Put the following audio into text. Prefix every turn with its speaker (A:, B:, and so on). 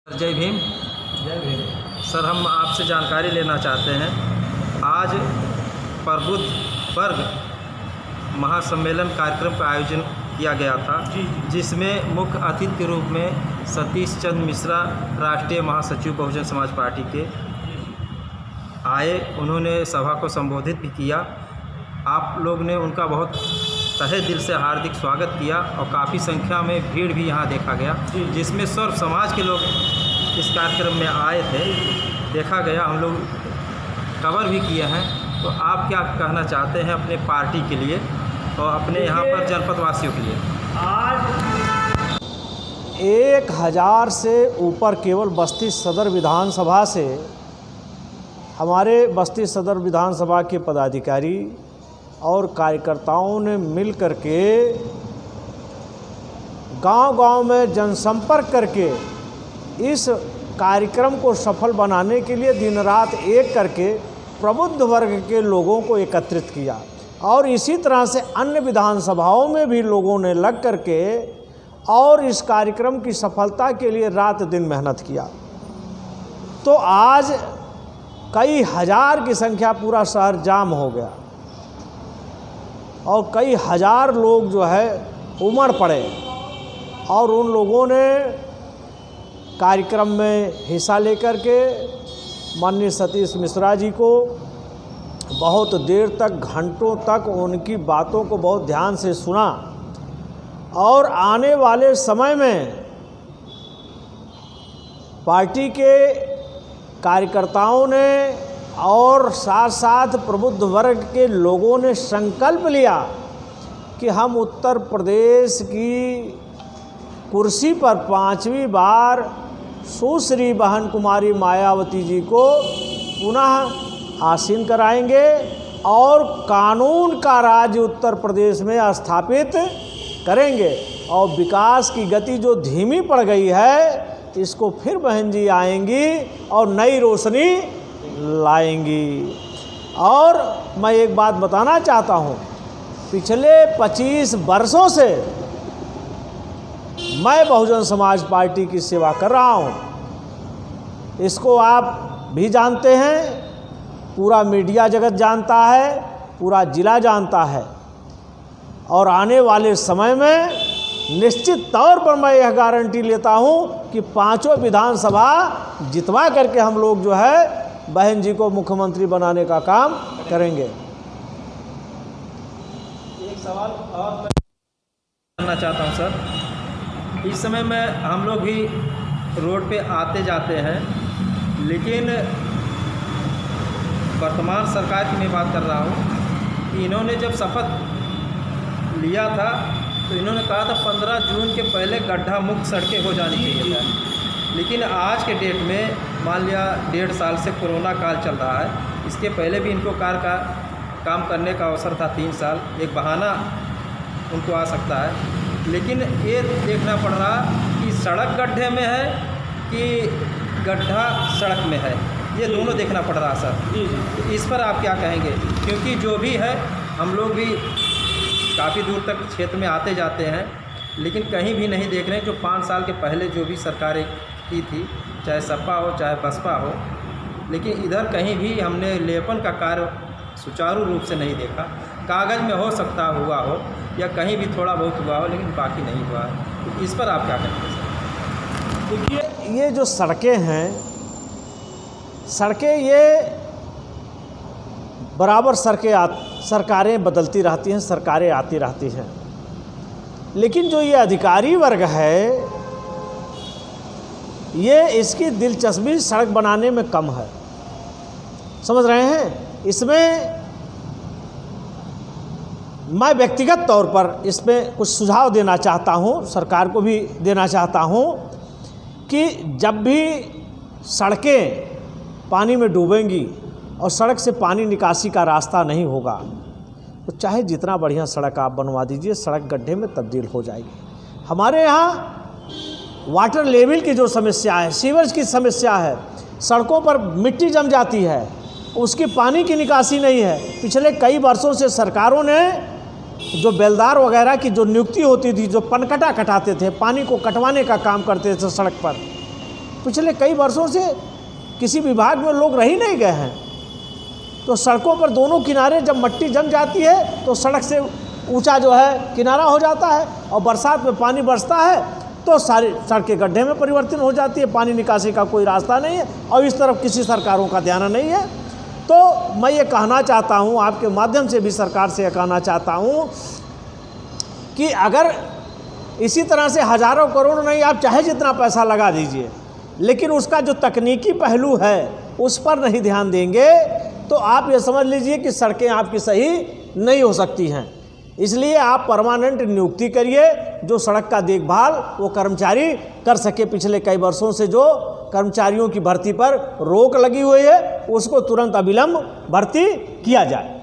A: जय भीम।
B: जय भीम।
A: सर, हम आपसे जानकारी लेना चाहते हैं। आज प्रबुद्ध वर्ग महासम्मेलन कार्यक्रम का आयोजन किया गया था, जिसमें मुख्य अतिथि के रूप में सतीश चंद्र मिश्रा, राष्ट्रीय महासचिव बहुजन समाज पार्टी के आए। उन्होंने सभा को संबोधित भी किया। आप लोग ने उनका बहुत तहे दिल से हार्दिक स्वागत किया और काफ़ी संख्या में भीड़ भी यहाँ देखा गया, जिसमें सर्व समाज के लोग इस कार्यक्रम में आए थे, देखा गया। हम लोग कवर भी किए हैं। तो आप क्या कहना चाहते हैं अपने पार्टी के लिए और अपने यहाँ पर जनपद वासियों के लिए?
B: आज 1000 से ऊपर केवल बस्ती सदर विधानसभा से हमारे बस्ती सदर विधानसभा के पदाधिकारी और कार्यकर्ताओं ने मिल करके गांव-गांव में जनसंपर्क करके इस कार्यक्रम को सफल बनाने के लिए दिन रात एक करके प्रबुद्ध वर्ग के लोगों को एकत्रित किया। और इसी तरह से अन्य विधानसभाओं में भी लोगों ने लग करके और इस कार्यक्रम की सफलता के लिए रात दिन मेहनत किया। तो आज कई हजार की संख्या पूरा शहर जाम हो गया और कई हजार लोग जो है उमड़ पड़े और उन लोगों ने कार्यक्रम में हिस्सा लेकर के माननीय सतीश मिश्रा जी को बहुत देर तक, घंटों तक उनकी बातों को बहुत ध्यान से सुना। और आने वाले समय में पार्टी के कार्यकर्ताओं ने और साथ साथ प्रबुद्ध वर्ग के लोगों ने संकल्प लिया कि हम उत्तर प्रदेश की कुर्सी पर 5वीं बार सुश्री बहन कुमारी मायावती जी को पुनः आसीन कराएंगे और कानून का राज्य उत्तर प्रदेश में स्थापित करेंगे। और विकास की गति जो धीमी पड़ गई है, इसको फिर बहन जी आएंगी और नई रोशनी लाएंगी। और मैं एक बात बताना चाहता हूँ, पिछले 25 वर्षों से मैं बहुजन समाज पार्टी की सेवा कर रहा हूँ। इसको आप भी जानते हैं, पूरा मीडिया जगत जानता है, पूरा जिला जानता है। और आने वाले समय में निश्चित तौर पर मैं यह गारंटी लेता हूँ कि 5 विधानसभा जितवा करके हम लोग जो है बहन जी को मुख्यमंत्री बनाने का काम करेंगे।
A: एक सवाल और मैं करना चाहता हूँ सर। इस समय में हम लोग भी रोड पे आते जाते हैं, लेकिन वर्तमान सरकार की मैं बात कर रहा हूँ कि इन्होंने जब शपथ लिया था तो इन्होंने कहा था 15 जून के पहले गड्ढा मुक्त सड़कें हो जानी चाहिए था। लेकिन आज के डेट में मान लिया 1.5 साल से कोरोना काल चल रहा है, इसके पहले भी इनको काम करने का अवसर था 3 साल, एक बहाना उनको आ सकता है। लेकिन ये देखना पड़ रहा कि सड़क गड्ढे में है कि गड्ढा सड़क में है, ये दोनों देखना पड़ रहा सर। इस पर आप क्या कहेंगे? क्योंकि जो भी है, हम लोग भी काफ़ी दूर तक क्षेत्र में आते जाते हैं, लेकिन कहीं भी नहीं देख रहे हैं जो 5 साल के पहले जो भी सरकारें की थी, चाहे सपा हो चाहे बसपा हो, लेकिन इधर कहीं भी हमने लेपन का कार्य सुचारू रूप से नहीं देखा। कागज़ में हो सकता हुआ हो या कहीं भी थोड़ा बहुत हुआ हो, लेकिन बाकी नहीं हुआ है। तो इस पर आप क्या कहेंगे सर?
B: देखिए, ये जो सड़कें हैं, सड़कें ये बराबर सरकारें बदलती रहती हैं, सरकारें आती रहती हैं, लेकिन जो ये अधिकारी वर्ग है, ये इसकी दिलचस्पी सड़क बनाने में कम है। समझ रहे हैं? इसमें मैं व्यक्तिगत तौर पर इसमें कुछ सुझाव देना चाहता हूँ, सरकार को भी देना चाहता हूँ कि जब भी सड़कें पानी में डूबेंगी और सड़क से पानी निकासी का रास्ता नहीं होगा, तो चाहे जितना बढ़िया सड़क आप बनवा दीजिए, सड़क गड्ढे में तब्दील हो जाएगी। हमारे यहाँ वाटर लेवल की जो समस्या है, सीवरेज की समस्या है, सड़कों पर मिट्टी जम जाती है, उसकी पानी की निकासी नहीं है। पिछले कई वर्षों से सरकारों ने जो बेलदार वगैरह की जो नियुक्ति होती थी, जो पनकटा कटाते थे, पानी को कटवाने का काम करते थे सड़क पर, पिछले कई वर्षों से किसी विभाग में लोग रह ही नहीं गए हैं। तो सड़कों पर दोनों किनारे जब मिट्टी जम जाती है तो सड़क से ऊंचा जो है किनारा हो जाता है, और बरसात में पानी बरसता है तो सारी सड़कें गड्ढे में परिवर्तन हो जाती है, पानी निकासी का कोई रास्ता नहीं है, और इस तरफ किसी सरकारों का ध्यान नहीं है। तो मैं ये कहना चाहता हूँ, आपके माध्यम से भी सरकार से कहना चाहता हूँ कि अगर इसी तरह से हज़ारों करोड़ नहीं, आप चाहे जितना पैसा लगा दीजिए, लेकिन उसका जो तकनीकी पहलू है उस पर नहीं ध्यान देंगे तो आप ये समझ लीजिए कि सड़कें आपकी सही नहीं हो सकती हैं। इसलिए आप परमानेंट नियुक्ति करिए, जो सड़क का देखभाल वो कर्मचारी कर सके। पिछले कई वर्षों से जो कर्मचारियों की भर्ती पर रोक लगी हुई है उसको तुरंत अविलंब भर्ती किया जाए।